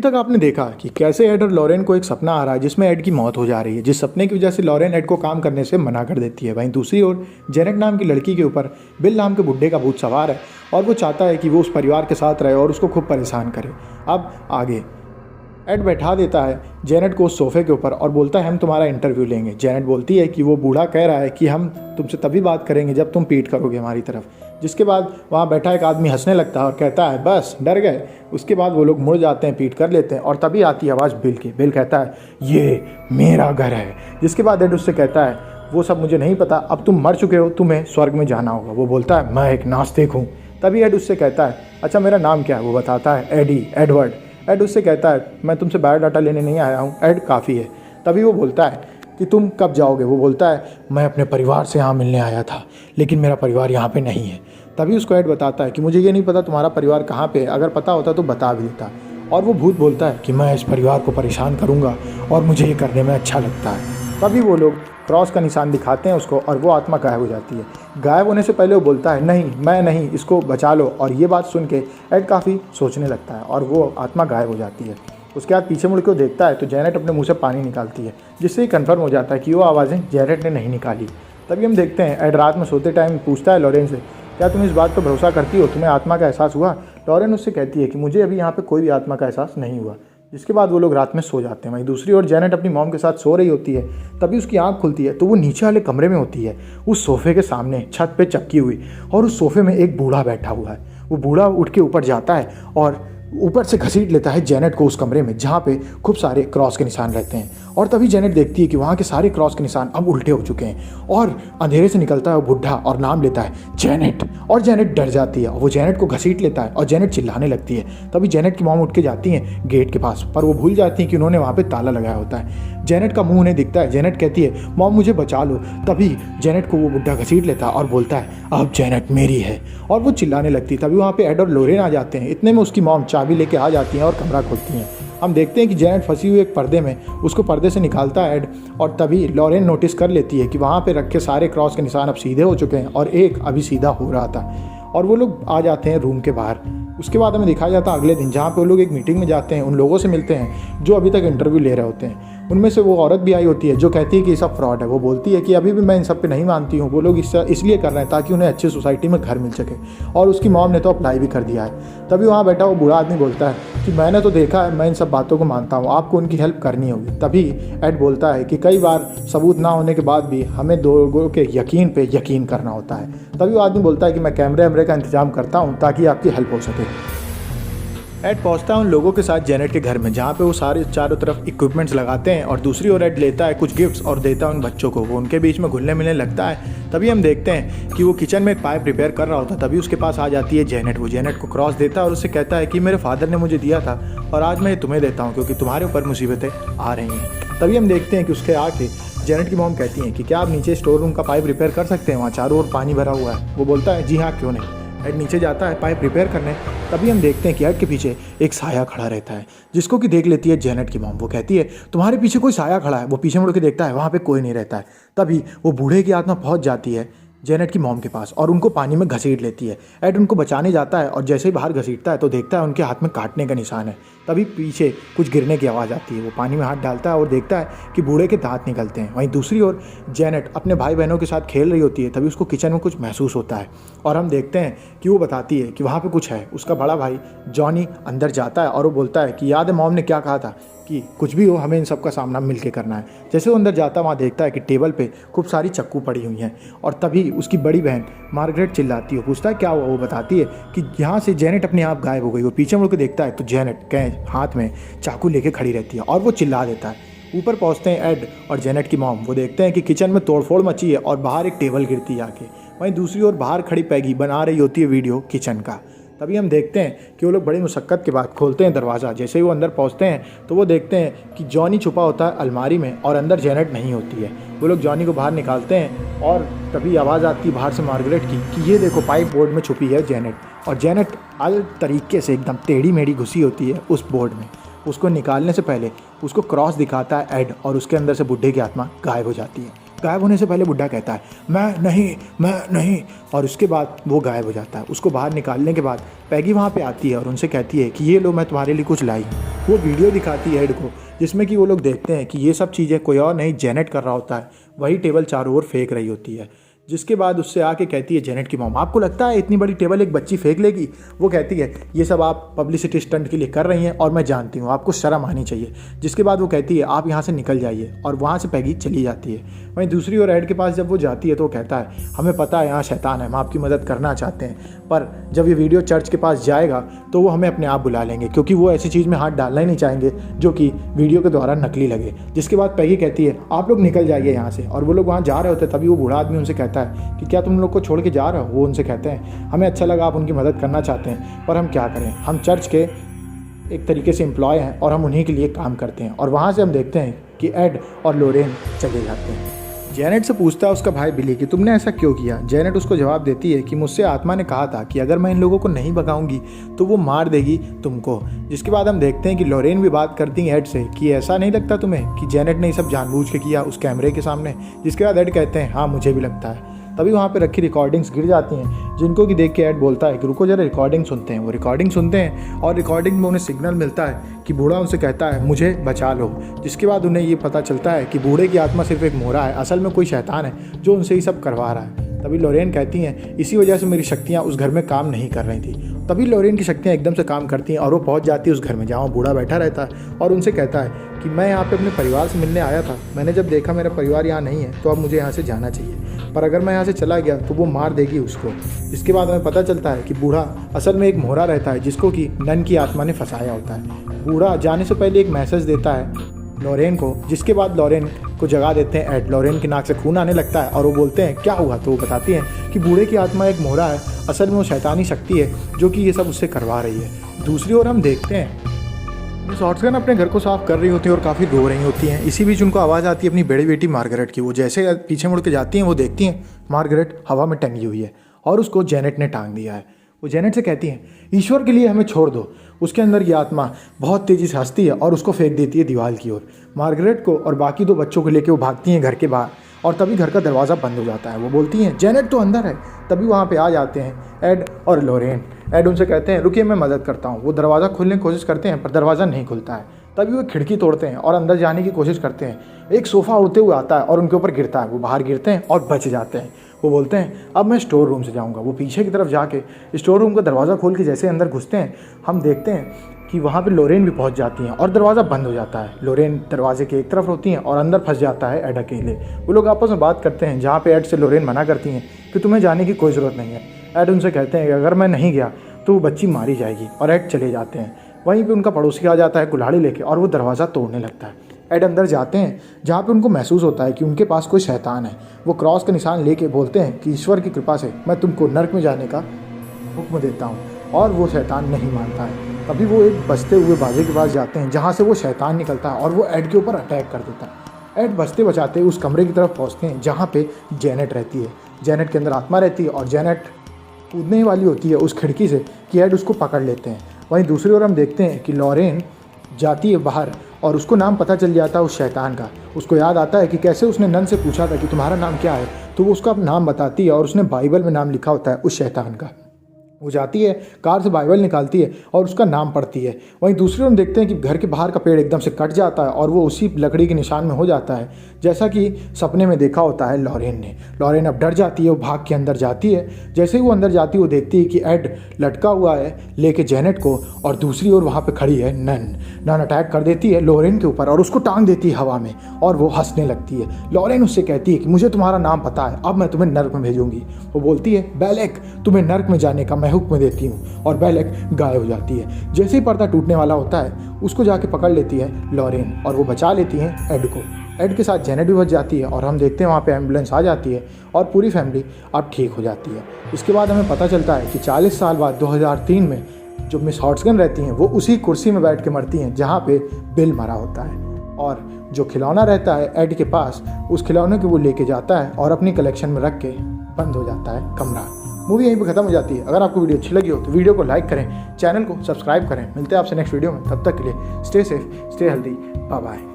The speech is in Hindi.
तक आपने देखा कि कैसे एड और लॉरेन को एक सपना आ रहा है जिसमें एड की मौत हो जा रही है, जिस सपने की वजह से लॉरेन एड को काम करने से मना कर देती है। वहीं दूसरी ओर जेनेट नाम की लड़की के ऊपर बिल नाम के बुड्ढे का भूत सवार है और वो चाहता है कि वो उस परिवार के साथ रहे और उसको खूब परेशान करे। अब आगे एड बैठा देता है जेनेट को उस सोफे के ऊपर और बोलता है हम तुम्हारा इंटरव्यू लेंगे। जेनेट बोलती है कि वो बूढ़ा कह रहा है कि हम तुमसे तभी बात करेंगे जब तुम पीट करोगे हमारी तरफ। जिसके बाद वहाँ बैठा एक आदमी हंसने लगता है और कहता है बस डर गए। उसके बाद वो लोग मुड़ जाते हैं, पीट कर लेते हैं और तभी आती है आवाज़ बिल की। बिल कहता है ये मेरा घर है। जिसके बाद एड उससे कहता है वो सब मुझे नहीं पता, अब तुम मर चुके हो, तुम्हें स्वर्ग में जाना होगा। वो बोलता है मैं एक नास्तिक हूँ। तभी एड उससे कहता है अच्छा मेरा नाम क्या है। वो बताता है एडी, एडवर्ड। एड उससे कहता है मैं तुमसे बायोडाटा लेने नहीं आया हूँ, एड काफ़ी है। तभी वो बोलता है कि तुम कब जाओगे। वो बोलता है मैं अपने परिवार से यहाँ मिलने आया था लेकिन मेरा परिवार यहाँ पे नहीं है। तभी उसको एड बताता है कि मुझे ये नहीं पता तुम्हारा परिवार कहाँ पे है, अगर पता होता तो बता भी देता। और वो भूत बोलता है कि मैं इस परिवार को परेशान करूँगा और मुझे ये करने में अच्छा लगता है। तभी वो लोग क्रॉस का निशान दिखाते हैं उसको और वो आत्मा गायब हो जाती है। गायब होने से पहले वो बोलता है नहीं मैं नहीं, इसको बचा लो। और ये बात सुन के एड काफ़ी सोचने लगता है और वो आत्मा गायब हो जाती है। उसके बाद पीछे मुड़ के वो देखता है तो जेनेट अपने मुंह से पानी निकालती है, जिससे ही कन्फर्म हो जाता है कि वो आवाज़ें जेनेट ने नहीं निकाली। तभी हम देखते हैं एड रात में सोते टाइम पूछता है लॉरेन से क्या तुम इस बात पर भरोसा करती हो, तुम्हें आत्मा का एहसास हुआ। लॉरेन उससे कहती है कि मुझे अभी यहाँ पे कोई भी आत्मा का एहसास नहीं हुआ। जिसके बाद वो लोग रात में सो जाते हैं। वहीं दूसरी ओर जेनेट अपनी मॉम के साथ सो रही होती है। तभी उसकी आंख खुलती है तो वो नीचे वाले कमरे में होती है, उस सोफे के सामने छत पे चपकी हुई, और उस सोफे में एक बूढ़ा बैठा हुआ है। वो बूढ़ा उठ के ऊपर जाता है और ऊपर से घसीट लेता है जेनेट को उस कमरे में जहाँ पे खूब सारे क्रॉस के निशान रहते हैं। और तभी जेनेट देखती है कि वहाँ के सारे क्रॉस के निशान अब उल्टे हो चुके हैं और अंधेरे से निकलता है वो बुढ़ा और नाम लेता है जेनेट। और जेनेट डर जाती है, वो जेनेट को घसीट लेता है और जेनेट चिल्लाने लगती है। तभी जेनेट की मॉम उठ के जाती हैं गेट के पास, पर वो भूल जाती हैं कि उन्होंने वहाँ पे ताला लगाया होता है। जेनेट का मुंह उन्हें दिखता है। जेनेट कहती है मॉम मुझे बचा लो। तभी जेनेट को वो बुढ़ा घसीट लेता है और बोलता है अब जेनेट मेरी है, और वो चिल्लाने लगती है। तभी वहाँ पे एड और लॉरेन आ जाते हैं। इतने में उसकी मॉम चाबी लेके आ जाती हैं और कमरा खोलती हैं। हम देखते हैं कि जेनेट फंसी हुई एक पर्दे में, उसको पर्दे से निकालता है एड, और तभी लॉरेन नोटिस कर लेती है कि वहाँ पे रखे सारे क्रॉस के निशान अब सीधे हो चुके हैं और एक अभी सीधा हो रहा था। और वो लोग आ जाते हैं रूम के बाहर। उसके बाद हमें दिखाया जाता है अगले दिन, जहाँ पे वो लोग एक मीटिंग में जाते हैं, उन लोगों से मिलते हैं जो अभी तक इंटरव्यू ले रहे होते हैं। उनमें से वो औरत भी आई होती है जो कहती है कि ये सब फ्रॉड है। वो बोलती है कि अभी भी मैं इन सब पे नहीं मानती हूँ, वो लोग इसलिए कर रहे हैं ताकि उन्हें अच्छी सोसाइटी में घर मिल सके, और उसकी मॉम ने तो अप्लाई भी कर दिया है। तभी वहाँ बैठा वो बूढ़ा आदमी बोलता है कि मैंने तो देखा है, मैं इन सब बातों को मानता हूँ, आपको उनकी हेल्प करनी होगी। तभी एड बोलता है कि कई बार सबूत ना होने के बाद भी हमें दो लोगों के यकीन पे यकीन करना होता है। तभी वो आदमी बोलता है कि मैं कैमरे वैमरे का इंतजाम करता हूँ ताकि आपकी हेल्प हो सके। एड पहुंचता है उन लोगों के साथ जेनेट के घर में, जहाँ पे वो सारे चारों तरफ इक्विपमेंट्स लगाते हैं, और दूसरी ओर एड लेता है कुछ गिफ्ट्स और देता है उन बच्चों को। वो उनके बीच में घुलने मिलने लगता है। तभी हम देखते हैं कि वो किचन में एक पाइप प्रिपेयर कर रहा होता है। तभी उसके पास आ जाती है जेनेट। वो जेनेट को क्रॉस देता है और उससे कहता है कि मेरे फादर ने मुझे दिया था और आज मैं तुम्हें देता हूँ क्योंकि तुम्हारे ऊपर मुसीबतें आ रही हैं। तभी हम देखते हैं कि उसके आके जेनेट की मॉम कहती हैं कि क्या आप नीचे स्टोर रूम का पाइप रिपेयर कर सकते हैं, वहाँ चारों ओर पानी भरा हुआ है। वो बोलता है जी हाँ क्यों नहीं। एड नीचे जाता है पाइप रिपेयर करने। तभी हम देखते हैं कि एड के पीछे एक साया खड़ा रहता है, जिसको कि देख लेती है जेनेट की मॉम। वो कहती है तुम्हारे पीछे कोई साया खड़ा है। वो पीछे मुड़ के देखता है, वहाँ पे कोई नहीं रहता है। तभी वो बूढ़े की आत्मा पहुँच जाती है जेनेट की मॉम के पास और उनको पानी में घसीट लेती है। एड उनको बचाने जाता है और जैसे ही बाहर घसीटता है तो देखता है उनके हाथ में काटने का निशान है। तभी पीछे कुछ गिरने की आवाज़ आती है। वो पानी में हाथ डालता है और देखता है कि बूढ़े के दांत निकलते हैं। वहीं दूसरी ओर जेनेट अपने भाई बहनों के साथ खेल रही होती है। तभी उसको किचन में कुछ महसूस होता है और हम देखते हैं कि वो बताती है कि वहाँ पे कुछ है। उसका बड़ा भाई जॉनी अंदर जाता है और वो बोलता है कि याद है मॉम ने क्या कहा था कि कुछ भी हो हमें इन सब का सामना मिलके करना है। जैसे वो अंदर जाता है वहाँ देखता है कि टेबल पे खूब सारी चक्कू पड़ी हुई हैं, और तभी उसकी बड़ी बहन मार्गरेट चिल्लाती है। पूछता है क्या हुआ। वो बताती है कि यहाँ से जेनेट अपने आप गायब हो गई। वो पीछे मुड़ के देखता है तो जेनेट के हाथ में चाकू लेके खड़ी रहती है और वो चिल्ला देता है। ऊपर पहुँचते हैं एड और जेनेट की मॉम। वो देखते हैं कि किचन में तोड़फोड़ मची है और बाहर एक टेबल गिरती है आके। वहीं दूसरी ओर बाहर खड़ी पैगी बना रही होती है वीडियो किचन का। तभी हम देखते हैं कि वो लोग बड़ी मुशक्क़त के बाद खोलते हैं दरवाज़ा। जैसे ही वो अंदर पहुंचते हैं तो वो देखते हैं कि जॉनी छुपा होता है अलमारी में और अंदर जेनेट नहीं होती है। वो लोग जॉनी को बाहर निकालते हैं और तभी आवाज़ आती है बाहर से मार्गरेट की कि ये देखो पाइप बोर्ड में छुपी है जेनेट। और जेनेट अलग तरीके से एकदम टेढ़ी मेढ़ी घुसी होती है उस बोर्ड में। उसको निकालने से पहले उसको क्रॉस दिखाता है एड और उसके अंदर से बुढ़े की आत्मा गायब हो जाती है। गायब होने से पहले बुड्ढा कहता है मैं नहीं, और उसके बाद वो गायब हो जाता है। उसको बाहर निकालने के बाद पैगी वहाँ पे आती है और उनसे कहती है कि ये लो, मैं तुम्हारे लिए कुछ लाई हूँ। वो वीडियो दिखाती है एड को, जिसमें कि वो लोग देखते हैं कि ये सब चीज़ें कोई और नहीं जेनेट कर रहा होता है। वही टेबल चारों ओर फेंक रही होती है। जिसके बाद उससे आके कहती है जेनेट की मॉम, आपको लगता है इतनी बड़ी टेबल एक बच्ची फेंक लेगी? वो कहती है ये सब आप पब्लिसिटी स्टंट के लिए कर रही हैं और मैं जानती हूँ, आपको शर्म आनी चाहिए। जिसके बाद वो कहती है आप यहाँ से निकल जाइए, और वहाँ से पैगी चली जाती है। वहीं दूसरी ओर एड के पास जब वो जाती है तो वो कहता है हमें पता है यहाँ शैतान है, हम आपकी मदद करना चाहते हैं, पर जब ये वीडियो चर्च के पास जाएगा तो वो हमें अपने आप बुला लेंगे, क्योंकि वो ऐसी चीज़ में हाथ डालना ही नहीं चाहेंगे जो कि वीडियो के द्वारा नकली लगे। जिसके बाद पैगी कहती है आप लोग निकल जाइए यहाँ से, और वो लोग वहाँ जा रहे होते हैं। तभी वो बूढ़ा आदमी उनसे कहता है कि क्या तुम लोग को छोड़ के जा रहे हो? वो उनसे कहते हैं हमें अच्छा लगा आप उनकी मदद करना चाहते हैं, पर हम क्या करें, हम चर्च के एक तरीके से एम्प्लॉय हैं और हम उन्हीं के लिए काम करते हैं। और वहाँ से हम देखते हैं कि एड और लोरेन चले जाते हैं। जेनेट से पूछता है उसका भाई बिली कि तुमने ऐसा क्यों किया। जेनेट उसको जवाब देती है कि मुझसे आत्मा ने कहा था कि अगर मैं इन लोगों को नहीं भगाऊंगी तो वो मार देगी तुमको। जिसके बाद हम देखते हैं कि लोरेन भी बात करती है एड से कि ऐसा नहीं लगता तुम्हें कि जेनेट ने ये सब जानबूझ के किया उस कैमरे के सामने। जिसके बाद एड कहते हैं हाँ मुझे भी लगता है। तभी वहाँ पे रखी रिकॉर्डिंग्स गिर जाती हैं, जिनको कि देख के एड बोलता है कि रुको जरा रिकॉर्डिंग सुनते हैं। वो रिकॉर्डिंग सुनते हैं और रिकॉर्डिंग में उन्हें सिग्नल मिलता है कि बूढ़ा उनसे कहता है मुझे बचा लो। जिसके बाद उन्हें ये पता चलता है कि बूढ़े की आत्मा सिर्फ एक मोहरा है, असल में कोई शैतान है जो उनसे ये सब करवा रहा है। तभी लोरेन कहती हैं इसी वजह से मेरी शक्तियाँ उस घर में काम नहीं कर रही थी। तभी लोरेन की शक्तियाँ एकदम से काम करती हैं और वो पहुँच जाती है उस घर में जहाँ बूढ़ा बैठा रहता है, और उनसे कहता है कि मैं यहाँ पे अपने परिवार से मिलने आया था, मैंने जब देखा मेरा परिवार यहाँ नहीं है तो अब मुझे यहाँ से जाना चाहिए, पर अगर मैं यहाँ से चला गया तो वो मार देगी उसको। इसके बाद हमें पता चलता है कि बूढ़ा असल में एक मोहरा रहता है जिसको कि नन की आत्मा ने फंसाया होता है। बूढ़ा जाने से पहले एक मैसेज देता है लोरेन को, जिसके बाद लोरेन को जगा देते हैं एड। लोरेन की नाक से खून आने लगता है और वो बोलते हैं क्या हुआ, तो वो बताती हैं कि बूढ़े की आत्मा एक मोहरा है, असल में वो शैतानी शक्ति है जो कि ये सब उससे करवा रही है। दूसरी ओर हम देखते हैं शॉर्ट्सगन अपने घर को साफ कर रही होती है और काफ़ी रो रही होती हैं। इसी बीच उनको आवाज़ आती है अपनी बड़ी बेटी मार्गरेट की। वो जैसे पीछे मुड़ के जाती हैं वो देखती हैं मार्गरेट हवा में टंगी हुई है और उसको जेनेट ने टांग दिया है। वो जेनेट से कहती हैं ईश्वर के लिए हमें छोड़ दो। उसके अंदर की आत्मा बहुत तेज़ी से हंसती है और उसको फेंक देती है दीवार की ओर। मार्गरेट को और बाकी दो बच्चों को लेकर वो भागती हैं घर के बाहर, और तभी घर का दरवाज़ा बंद हो जाता है। वो बोलती हैं जेनेट तो अंदर है। तभी वहाँ पे आ जाते हैं एड और लोरेन। एड उनसे कहते हैं रुकिए मैं मदद करता हूँ। वो दरवाज़ा खोलने की कोशिश करते हैं पर दरवाज़ा नहीं खुलता है। तभी वो खिड़की तोड़ते हैं और अंदर जाने की कोशिश करते हैं। एक सोफ़ा उड़ते हुए आता है और उनके ऊपर गिरता है। वो बाहर गिरते हैं और बच जाते हैं। वो बोलते हैं अब मैं स्टोर रूम से जाऊँगा। वो पीछे की तरफ जाके स्टोर रूम का दरवाज़ा खोल के जैसे अंदर घुसते हैं हम देखते हैं कि वहाँ पे लोरेन भी पहुँच जाती हैं और दरवाज़ा बंद हो जाता है। लोरेन दरवाजे के एक तरफ होती हैं और अंदर फंस जाता है एड अकेले। वो लोग आपस में बात करते हैं जहाँ पे एड से लोरेन मना करती हैं कि तुम्हें जाने की कोई ज़रूरत नहीं है। एड उनसे कहते हैं कि अगर मैं नहीं गया तो वो बच्ची मारी जाएगी, और एड चले जाते हैं। वहीं पे उनका पड़ोसी आ जाता है कुल्हाड़ी लेके और वो दरवाज़ा तोड़ने लगता है। एड अंदर जाते हैं जहाँ पे उनको महसूस होता है कि उनके पास कोई शैतान है। वो क्रॉस का निशान लेके बोलते हैं कि ईश्वर की कृपा से मैं तुमको नर्क में जाने का हुक्म देता हूँ, और वो शैतान नहीं मानता है। तभी वो एक बचते हुए बाजे के पास जाते हैं जहाँ से वो शैतान निकलता है और वो एड के ऊपर अटैक कर देता है। एड बचते बचाते उस कमरे की तरफ पहुँचते हैं जहाँ पे जेनेट रहती है। जेनेट के अंदर आत्मा रहती है और जेनेट कूदने वाली होती है उस खिड़की से कि एड उसको पकड़ लेते हैं। वहीं दूसरी ओर हम देखते हैं कि लोरेन जाती है बाहर और उसको नाम पता चल जाता है उस शैतान का। उसको याद आता है कि कैसे उसने नन से पूछा था कि तुम्हारा नाम क्या है, तो वो उसका नाम बताती है और उसने बाइबल में नाम लिखा होता है उस शैतान का। वो जाती है कार से बाइबल निकालती है और उसका नाम पढ़ती है। वहीं दूसरी ओर हम देखते हैं कि घर के बाहर का पेड़ एकदम से कट जाता है और वो उसी लकड़ी के निशान में हो जाता है जैसा कि सपने में देखा होता है लोरेन ने। लोरेन अब डर जाती है, वो भाग के अंदर जाती है। जैसे ही वो अंदर जाती है वो देखती है कि एड लटका हुआ है लेके जेनेट को, और दूसरी ओर वहाँ पे खड़ी है नन। नन अटैक कर देती है लोरेन के ऊपर और उसको टांग देती है हवा में, और वो हंसने लगती है। लोरेन उससे कहती है कि मुझे तुम्हारा नाम पता है, अब मैं तुम्हें नर्क में भेजूंगी। वो बोलती है बेलेक तुम्हें नर्क में जाने का मैं हुक्म देती हूँ, और बेलेक गायब हो जाती है। जैसे ही पर्दा टूटने वाला होता है उसको जाके पकड़ लेती है लोरेन और वो बचा लेती है एड को। एड के साथ जेनेट भी बच जाती है और हम देखते हैं वहाँ पे एम्बुलेंस आ जाती है और पूरी फैमिली अब ठीक हो जाती है। इसके बाद हमें पता चलता है कि 40 साल बाद 2003 में जो मिस हॉट्सगन रहती हैं वो उसी कुर्सी में बैठ के मरती हैं जहाँ पे बिल मरा होता है, और जो खिलौना रहता है एड के पास उस खिलौने को वो लेके जाता है और अपनी कलेक्शन में रख के बंद हो जाता है कमरा। मूवी यहीं पे खत्म हो जाती है। अगर आपको वीडियो अच्छी लगी हो तो वीडियो को लाइक करें, चैनल को सब्सक्राइब करें। मिलते हैं आपसे नेक्स्ट वीडियो में, तब तक के लिए stay safe, stay healthy, bye bye.